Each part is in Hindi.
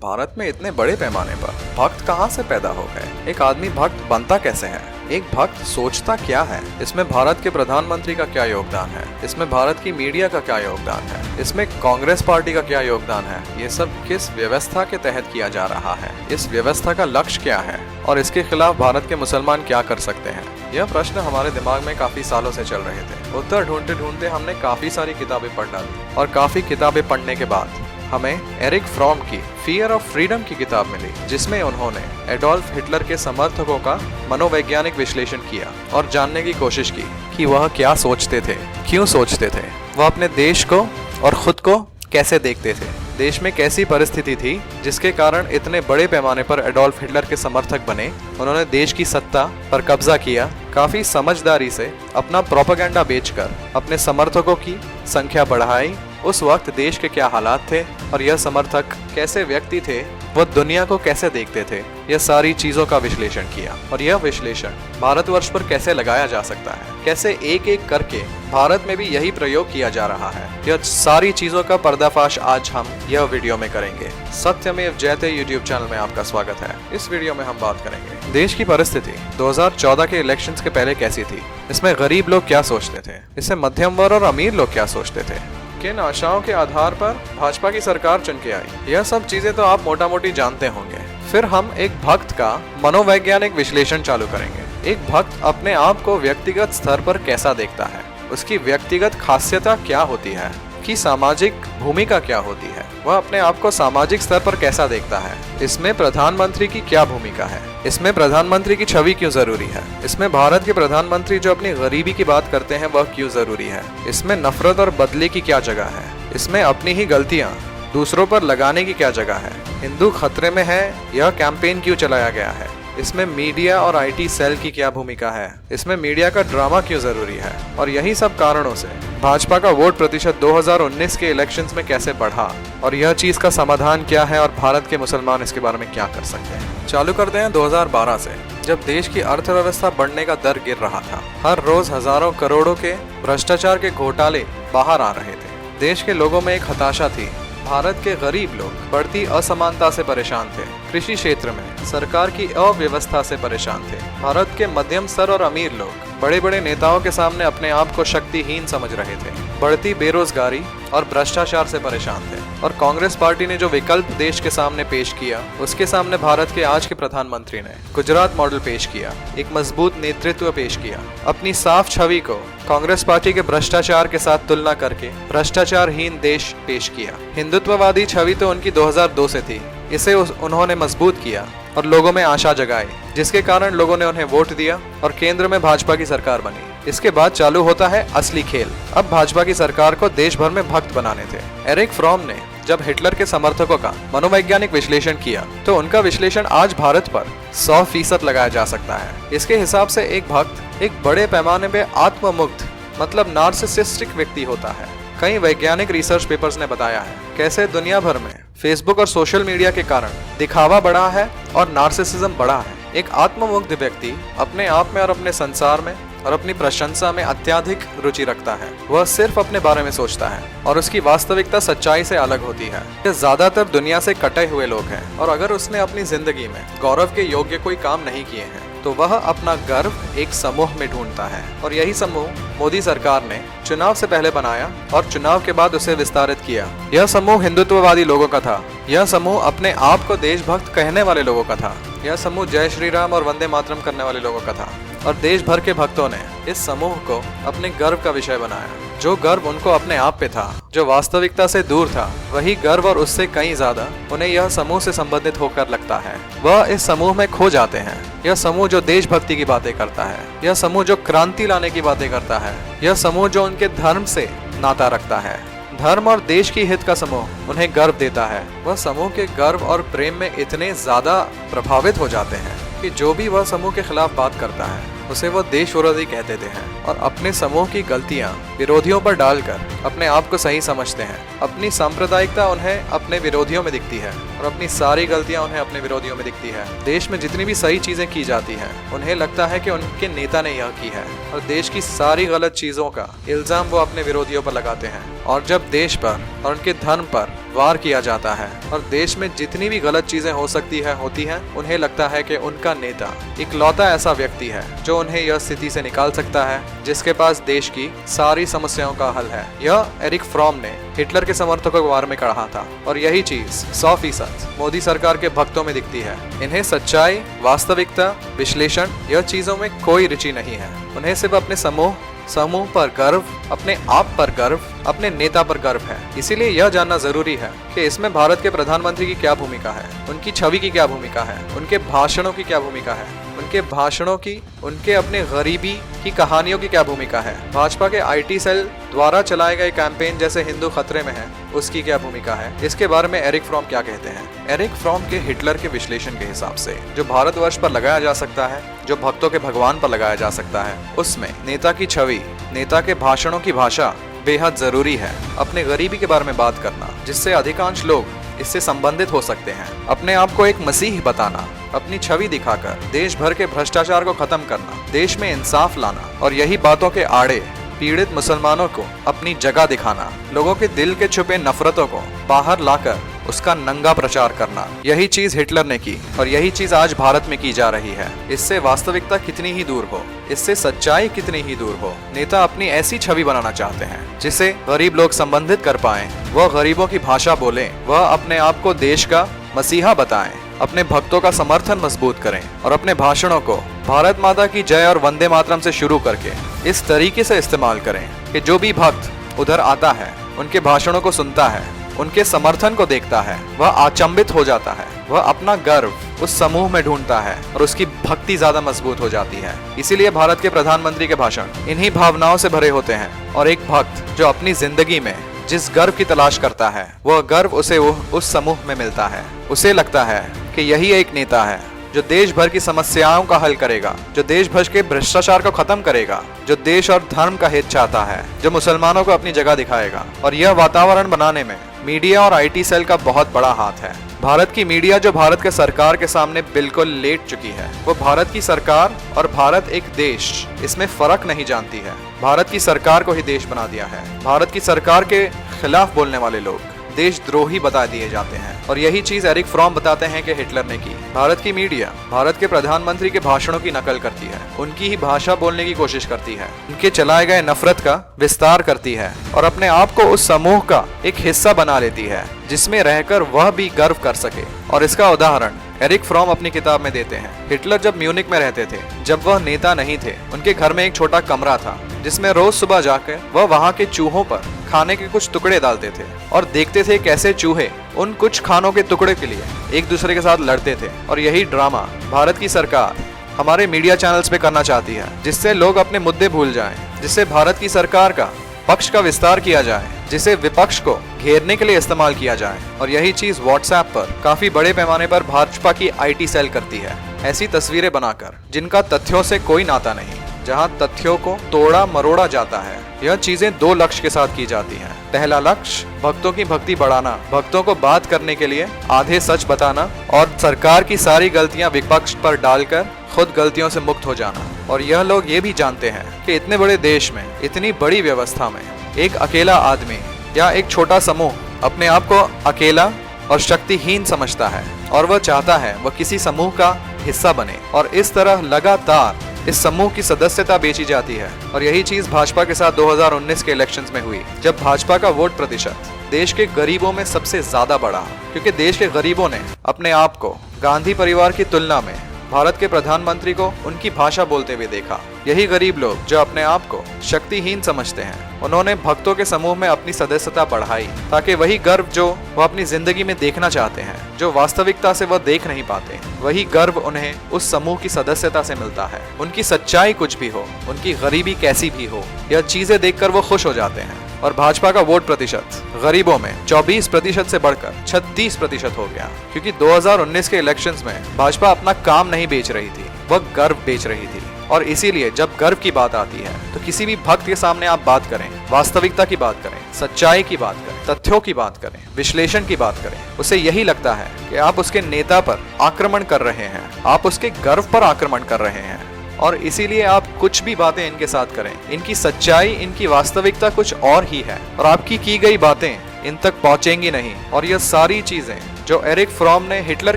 भारत में इतने बड़े पैमाने पर भक्त कहाँ से पैदा हो गए? एक आदमी भक्त बनता कैसे है? एक भक्त सोचता क्या है? इसमें भारत के प्रधानमंत्री का क्या योगदान है? इसमें भारत की मीडिया का क्या योगदान है? इसमें कांग्रेस पार्टी का क्या योगदान है? ये सब किस व्यवस्था के तहत किया जा रहा है? इस व्यवस्था का लक्ष्य क्या है और इसके खिलाफ भारत के मुसलमान क्या कर सकते हैं? यह प्रश्न हमारे दिमाग में काफी सालों से चल रहे थे। उत्तर ढूंढते ढूंढते हमने काफी सारी किताबें पढ़ डाली और काफी किताबें पढ़ने के बाद हमें एरिक फ्रॉम की फियर ऑफ फ्रीडम की किताब मिली, जिसमें उन्होंने एडोल्फ हिटलर के समर्थकों का मनोवैज्ञानिक विश्लेषण किया और जानने की कोशिश की कि वह क्या सोचते थे, क्यों सोचते थे, वह अपने देश को और खुद को कैसे देखते थे, देश में कैसी परिस्थिति थी जिसके कारण इतने बड़े पैमाने पर एडोल्फ हिटलर के समर्थक बने। उन्होंने देश की सत्ता पर कब्जा किया, काफी समझदारी से अपना प्रोपेगेंडा बेचकर अपने समर्थकों की संख्या बढ़ाई। उस वक्त देश के क्या हालात थे और यह समर्थक कैसे व्यक्ति थे, वह दुनिया को कैसे देखते थे, यह सारी चीजों का विश्लेषण किया। और यह विश्लेषण भारतवर्ष पर कैसे लगाया जा सकता है, कैसे एक एक करके भारत में भी यही प्रयोग किया जा रहा है, यह सारी चीजों का पर्दाफाश आज हम यह वीडियो में करेंगे। सत्यमेव जयते यूट्यूब चैनल में आपका स्वागत है। इस वीडियो में हम बात करेंगे देश की परिस्थिति 2014 के इलेक्शंस के पहले कैसी थी, इसमें गरीब लोग क्या सोचते थे, इससे मध्यम वर्ग और अमीर लोग क्या सोचते थे, किन आशाओं के आधार पर भाजपा की सरकार चुन के आई, यह सब चीजें तो आप मोटा मोटी जानते होंगे। फिर हम एक भक्त का मनोवैज्ञानिक विश्लेषण चालू करेंगे। एक भक्त अपने आप को व्यक्तिगत स्तर पर कैसा देखता है, उसकी व्यक्तिगत खासियता क्या होती है, की सामाजिक भूमिका क्या होती है, वह अपने आप को सामाजिक स्तर पर कैसा देखता है, इसमें प्रधानमंत्री की क्या भूमिका है, इसमें प्रधानमंत्री की छवि क्यों जरूरी है, इसमें भारत के प्रधानमंत्री जो अपनी गरीबी की बात करते हैं वह क्यों जरूरी है, इसमें नफरत और बदले की क्या जगह है, इसमें अपनी ही गलतियां दूसरों पर लगाने की क्या जगह है, हिंदू खतरे में है, यह कैंपेन क्यों चलाया गया है, इसमें मीडिया और आईटी सेल की क्या भूमिका है, इसमें मीडिया का ड्रामा क्यों जरूरी है। और यही सब कारणों से भाजपा का वोट प्रतिशत 2019 के इलेक्शंस में कैसे बढ़ा और यह चीज का समाधान क्या है और भारत के मुसलमान इसके बारे में क्या कर सकते हैं। चालू करते हैं 2012 से, जब देश की अर्थव्यवस्था बढ़ने का दर गिर रहा था। हर रोज हजारों करोड़ों के भ्रष्टाचार के घोटाले बाहर आ रहे थे। देश के लोगों में एक हताशा थी। भारत के गरीब लोग बढ़ती असमानता से परेशान थे, कृषि क्षेत्र में सरकार की अव्यवस्था से परेशान थे। भारत के मध्यम स्तर और अमीर लोग बड़े बड़े नेताओं के सामने अपने आप को शक्तिहीन समझ रहे थे, बढ़ती बेरोजगारी और भ्रष्टाचार से परेशान थे। और कांग्रेस पार्टी ने जो विकल्प देश के सामने पेश किया, उसके सामने भारत के आज के प्रधानमंत्री ने गुजरात मॉडल पेश किया, एक मजबूत नेतृत्व पेश किया। अपनी साफ छवि को कांग्रेस पार्टी के भ्रष्टाचार के साथ तुलना करके भ्रष्टाचारहीन देश पेश किया। हिंदुत्ववादी छवि तो उनकी 2002 से थी, इसे उन्होंने मजबूत किया और लोगों में आशा जगाई, जिसके कारण लोगों ने उन्हें वोट दिया और केंद्र में भाजपा की सरकार बनी। इसके बाद चालू होता है असली खेल। अब भाजपा की सरकार को देश भर में भक्त बनाने थे। एरिक फ्रॉम ने जब हिटलर के समर्थकों का मनोवैज्ञानिक विश्लेषण किया तो उनका विश्लेषण आज भारत पर 100% लगाया जा सकता है। इसके हिसाब से एक भक्त एक बड़े पैमाने पे आत्ममुग्ध मतलब नार्सिसिस्टिक व्यक्ति होता है। कई वैज्ञानिक रिसर्च पेपर्स ने बताया है कैसे दुनिया भर में फेसबुक और सोशल मीडिया के कारण दिखावा बढ़ा है और नार्सिसिज्म बढ़ा है। एक आत्ममुग्ध व्यक्ति अपने आप में और अपने संसार में और अपनी प्रशंसा में अत्यधिक रुचि रखता है। वह सिर्फ अपने बारे में सोचता है और उसकी वास्तविकता सच्चाई से अलग होती है। ये ज्यादातर दुनिया से कटे हुए लोग हैं और अगर उसने अपनी जिंदगी में गौरव के योग्य कोई काम नहीं किए हैं तो वह अपना गर्व एक समूह में ढूंढता है। और यही समूह मोदी सरकार ने चुनाव से पहले बनाया और चुनाव के बाद उसे विस्तारित किया। यह समूह हिंदुत्ववादी लोगों का था। यह समूह अपने आप को देशभक्त कहने वाले लोगों का था। यह समूह जय श्री राम और वंदे मातरम करने वाले लोगों का था। और देश भर के भक्तों ने इस समूह को अपने गर्व का विषय बनाया। जो गर्व उनको अपने आप पे था, जो वास्तविकता से दूर था, वही गर्व और उससे कहीं ज्यादा उन्हें यह समूह से संबंधित होकर लगता है। वह इस समूह में खो जाते हैं। यह समूह जो देशभक्ति की बातें करता है, यह समूह जो क्रांति लाने की बातें करता है, यह समूह जो उनके धर्म से नाता रखता है, धर्म और देश की हित का समूह उन्हें गर्व देता है। वह समूह के गर्व और प्रेम में इतने ज्यादा प्रभावित हो जाते हैं कि जो भी वह समूह के खिलाफ बात करता है उसे वो देश विरोधी कह देते हैं और अपने समूह की गलतियां विरोधियों पर डालकर अपने आप को सही समझते हैं। अपनी सांप्रदायिकता उन्हें अपने विरोधियों में दिखती है और अपनी सारी गलतियां उन्हें अपने विरोधियों में दिखती है। देश में जितनी भी सही चीजें की जाती हैं उन्हें लगता है कि उनके नेता ने यह की है और देश की सारी गलत चीजों का इल्जाम वो अपने विरोधियों पर लगाते हैं। और जब देश पर और उनके धर्म पर वार किया जाता है और देश में जितनी भी गलत चीजें हो सकती है होती हैं, उन्हें लगता है कि उनका नेता इकलौता ऐसा व्यक्ति है जो उन्हें यह स्थिति से निकाल सकता है, जिसके पास देश की सारी समस्याओं का हल है। यह एरिक फ्रॉम ने हिटलर के समर्थकों के बारे में कहा था और यही चीज 100% मोदी सरकार के भक्तों में दिखती है। इन्हें सच्चाई, वास्तविकता, विश्लेषण यह चीजों में कोई रुचि नहीं है। उन्हें सिर्फ अपने समूह पर गर्व, अपने आप पर गर्व, अपने नेता पर गर्व है। इसीलिए यह जानना जरूरी है कि इसमें भारत के प्रधानमंत्री की क्या भूमिका है, उनकी छवि की क्या भूमिका है, उनके भाषणों की क्या भूमिका है, उनके भाषणों की, उनके अपने गरीबी की कहानियों की क्या भूमिका है, भाजपा के IT सेल द्वारा चलाए गए कैंपेन जैसे हिंदू खतरे में है उसकी क्या भूमिका है। इसके बारे में एरिक फ्रॉम क्या कहते हैं। एरिक फ्रॉम के हिटलर के विश्लेषण के हिसाब से जो भारतवर्ष पर लगाया जा सकता है, जो भक्तों के भगवान पर लगाया जा सकता है, उसमें नेता की छवि, नेता के भाषणों की भाषा बेहद जरूरी है। अपने गरीबी के बारे में बात करना, जिससे अधिकांश लोग इससे संबंधित हो सकते हैं। अपने आप को एक मसीह बताना, अपनी छवि दिखाकर देश भर के भ्रष्टाचार को खत्म करना, देश में इंसाफ लाना और यही बातों के आड़े पीड़ित मुसलमानों को अपनी जगह दिखाना, लोगों के दिल के छुपे नफरतों को बाहर लाकर उसका नंगा प्रचार करना, यही चीज हिटलर ने की और यही चीज आज भारत में की जा रही है। इससे वास्तविकता कितनी ही दूर हो, इससे सच्चाई कितनी ही दूर हो, नेता अपनी ऐसी छवि बनाना चाहते हैं जिसे गरीब लोग संबंधित कर पाएं, वह गरीबों की भाषा बोलें, वह अपने आप को देश का मसीहा बताएं, अपने भक्तों का समर्थन मजबूत करें और अपने भाषणों को भारत माता की जय और वंदे मातरम से शुरू करके इस तरीके से इस्तेमाल करें कि जो भी भक्त उधर आता है, उनके भाषणों को सुनता है, उनके समर्थन को देखता है, वह अचंभित हो जाता है, वह अपना गर्व उस समूह में ढूंढता है और उसकी भक्ति ज्यादा मजबूत हो जाती है। इसीलिए भारत के प्रधानमंत्री के भाषण इन्हीं भावनाओं से भरे होते हैं और एक भक्त जो अपनी जिंदगी में जिस गर्व की तलाश करता है, वह गर्व उसे उस समूह में मिलता है। उसे लगता है कि यही एक नेता है जो देश भर की समस्याओं का हल करेगा, जो देश भर के भ्रष्टाचार को खत्म करेगा, जो देश और धर्म का हित चाहता है, जो मुसलमानों को अपनी जगह दिखाएगा। और यह वातावरण बनाने में मीडिया और IT सेल का बहुत बड़ा हाथ है। भारत की मीडिया जो भारत के सरकार के सामने बिल्कुल लेट चुकी है, वो भारत की सरकार और भारत एक देश, इसमें फर्क नहीं जानती है। भारत की सरकार को ही देश बना दिया है। भारत की सरकार के खिलाफ बोलने वाले लोग देशद्रोही बता दिए जाते हैं और यही चीज एरिक फ्रॉम बताते हैं कि हिटलर ने की। भारत की मीडिया भारत के प्रधानमंत्री के भाषणों की नकल करती है, उनकी ही भाषा बोलने की कोशिश करती है, उनके चलाए गए नफरत का विस्तार करती है और अपने आप को उस समूह का एक हिस्सा बना लेती है जिसमें रहकर वह भी गर्व कर सके। और इसका उदाहरण एरिक फ्रॉम अपनी किताब में देते हैं। हिटलर जब म्यूनिक में रहते थे, जब वह नेता नहीं थे, उनके घर में एक छोटा कमरा था जिसमें रोज सुबह जाकर वह वहाँ के चूहों पर खाने के कुछ टुकड़े डालते थे और देखते थे कैसे चूहे उन कुछ खानों के टुकड़े के लिए एक दूसरे के साथ लड़ते थे। और यही ड्रामा भारत की सरकार हमारे मीडिया चैनल्स पे करना चाहती है, जिससे लोग अपने मुद्दे भूल जाएं, जिससे भारत की सरकार का पक्ष का विस्तार किया जाए, जिसे विपक्ष को घेरने के लिए इस्तेमाल किया जाए। और यही चीज व्हाट्सएप पर काफी बड़े पैमाने पर भाजपा की IT सेल करती है, ऐसी तस्वीरें बनाकर जिनका तथ्यों से कोई नाता नहीं, जहां तथ्यों को तोड़ा मरोड़ा जाता है। यह चीजें दो लक्ष्य के साथ की जाती हैं। पहला लक्ष्य भक्तों की भक्ति बढ़ाना, भक्तों को बात करने के लिए आधे सच बताना और सरकार की सारी गलतियां विपक्ष पर डालकर खुद गलतियों से मुक्त हो जाना। और यह लोग ये भी जानते हैं कि इतने बड़े देश में, इतनी बड़ी व्यवस्था में एक अकेला आदमी या एक छोटा समूह अपने आप को अकेला और शक्तिहीन समझता है और वह चाहता है वह किसी समूह का हिस्सा बने और इस तरह लगातार इस समूह की सदस्यता बेची जाती है। और यही चीज भाजपा के साथ 2019 के इलेक्शंस में हुई, जब भाजपा का वोट प्रतिशत देश के गरीबों में सबसे ज्यादा बढ़ा, क्योंकि देश के गरीबों ने अपने आप को गांधी परिवार की तुलना में भारत के प्रधानमंत्री को उनकी भाषा बोलते हुए देखा। यही गरीब लोग जो अपने आप को शक्तिहीन समझते हैं, उन्होंने भक्तों के समूह में अपनी सदस्यता बढ़ाई, ताकि वही गर्व जो वह अपनी जिंदगी में देखना चाहते हैं, जो वास्तविकता से वह देख नहीं पाते, वही गर्व उन्हें उस समूह की सदस्यता से मिलता है। उनकी सच्चाई कुछ भी हो, उनकी गरीबी कैसी भी हो, यह चीजें देखकर वो खुश हो जाते हैं। और भाजपा का वोट प्रतिशत गरीबों में 24% से बढ़कर 36% हो गया, क्योंकि 2019 के इलेक्शंस में भाजपा अपना काम नहीं बेच रही थी, वह गर्व बेच रही थी। और इसीलिए जब गर्व की बात आती है तो किसी भी भक्त के सामने आप बात करें, वास्तविकता की बात करें, सच्चाई की बात करें, तथ्यों की बात करें, विश्लेषण की बात करें, उसे यही लगता है कि आप उसके नेता पर आक्रमण कर रहे हैं, आप उसके गर्व पर आक्रमण कर रहे हैं। और इसीलिए आप कुछ भी बातें इनके साथ करें, इनकी सच्चाई, इनकी वास्तविकता कुछ और ही है और आपकी की गई बातें इन तक पहुंचेंगी नहीं। और यह सारी चीजें जो एरिक फ्रॉम ने हिटलर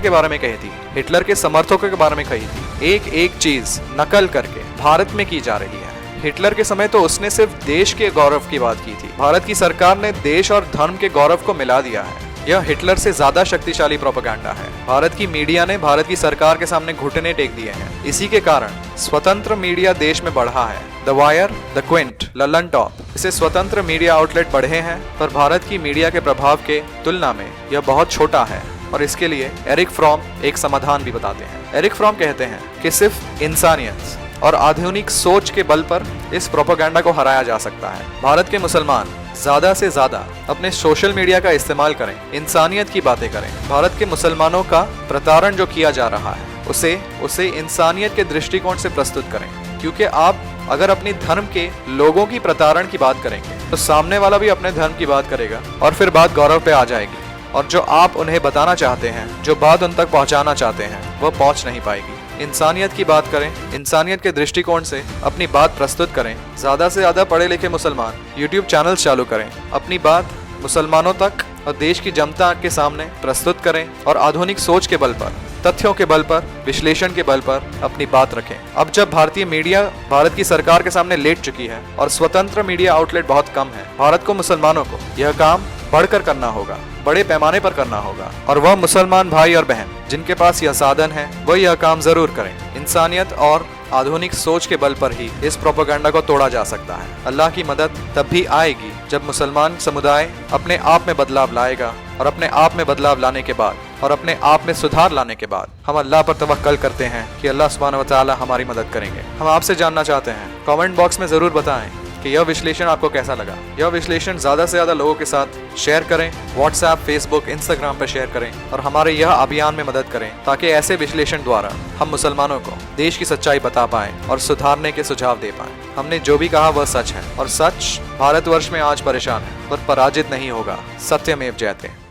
के बारे में कही थी, हिटलर के समर्थकों के बारे में कही थी, एक एक चीज नकल करके भारत में की जा रही है। हिटलर के समय तो उसने सिर्फ देश के गौरव की बात की थी। भारत की सरकार ने देश और धर्म के गौरव को मिला दिया है। यह हिटलर से ज्यादा शक्तिशाली प्रोपेगेंडा है। भारत की मीडिया ने भारत की सरकार के सामने घुटने टेक दिए हैं। इसी के कारण स्वतंत्र मीडिया देश में बढ़ा है। The wire, the Quint, Lalan top, इसे स्वतंत्र मीडिया आउटलेट बढ़े हैं, पर भारत की मीडिया के प्रभाव के तुलना में यह बहुत छोटा है। और इसके लिए एरिक फ्रॉम एक समाधान भी बताते हैं। एरिक फ्रॉम कहते हैं कि सिर्फ इंसानियत और आधुनिक सोच के बल पर इस प्रोपेगेंडा को हराया जा सकता है। भारत के मुसलमान ज्यादा से ज्यादा अपने सोशल मीडिया का इस्तेमाल करें, इंसानियत की बातें करें। भारत के मुसलमानों का प्रताड़न जो किया जा रहा है उसे इंसानियत के दृष्टिकोण से प्रस्तुत करें, क्योंकि आप अगर अपनी धर्म के लोगों की प्रताड़न की बात करेंगे तो सामने वाला भी अपने धर्म की बात करेगा और फिर बात गौरव पे आ जाएगी। और जो आप उन्हें बताना चाहते हैं, जो बात उन तक पहुंचाना चाहते हैं, वह पहुंच नहीं पाएगी। इंसानियत की बात करें, इंसानियत के दृष्टिकोण से अपनी बात प्रस्तुत करें। ज्यादा से ज्यादा पढ़े लिखे मुसलमान YouTube चैनल्स चालू करें, अपनी बात मुसलमानों तक और देश की जनता के सामने प्रस्तुत करें और आधुनिक सोच के बल पर, तथ्यों के बल पर, विश्लेषण के बल पर अपनी बात रखें। अब जब भारतीय मीडिया भारत की सरकार के सामने लेट चुकी है और स्वतंत्र मीडिया आउटलेट बहुत कम है, भारत को, मुसलमानों को यह काम बढ़कर करना होगा, बड़े पैमाने पर करना होगा। और वह मुसलमान भाई और बहन जिनके पास यह साधन है, वह यह काम जरूर करें। इंसानियत और आधुनिक सोच के बल पर ही इस प्रोपेगेंडा को तोड़ा जा सकता है। अल्लाह की मदद तब भी आएगी जब मुसलमान समुदाय अपने आप में बदलाव लाएगा, और अपने आप में बदलाव लाने के बाद और अपने आप में सुधार लाने के बाद हम अल्लाह पर तवक्कल करते हैं कि अल्लाह सुब्हानहू व तआला हमारी मदद करेंगे। हम आपसे जानना चाहते हैं, कमेंट बॉक्स में जरूर बताएं कि यह विश्लेषण आपको कैसा लगा। यह विश्लेषण ज्यादा से ज्यादा लोगों के साथ शेयर करें, व्हाट्सएप, फेसबुक, इंस्टाग्राम पर शेयर करें और हमारे यह अभियान में मदद करें, ताकि ऐसे विश्लेषण द्वारा हम मुसलमानों को देश की सच्चाई बता पाएं और सुधारने के सुझाव दे पाएं। हमने जो भी कहा वह सच है, और सच भारतवर्ष में आज परेशान है पर पराजित नहीं होगा। सत्यमेव जयते।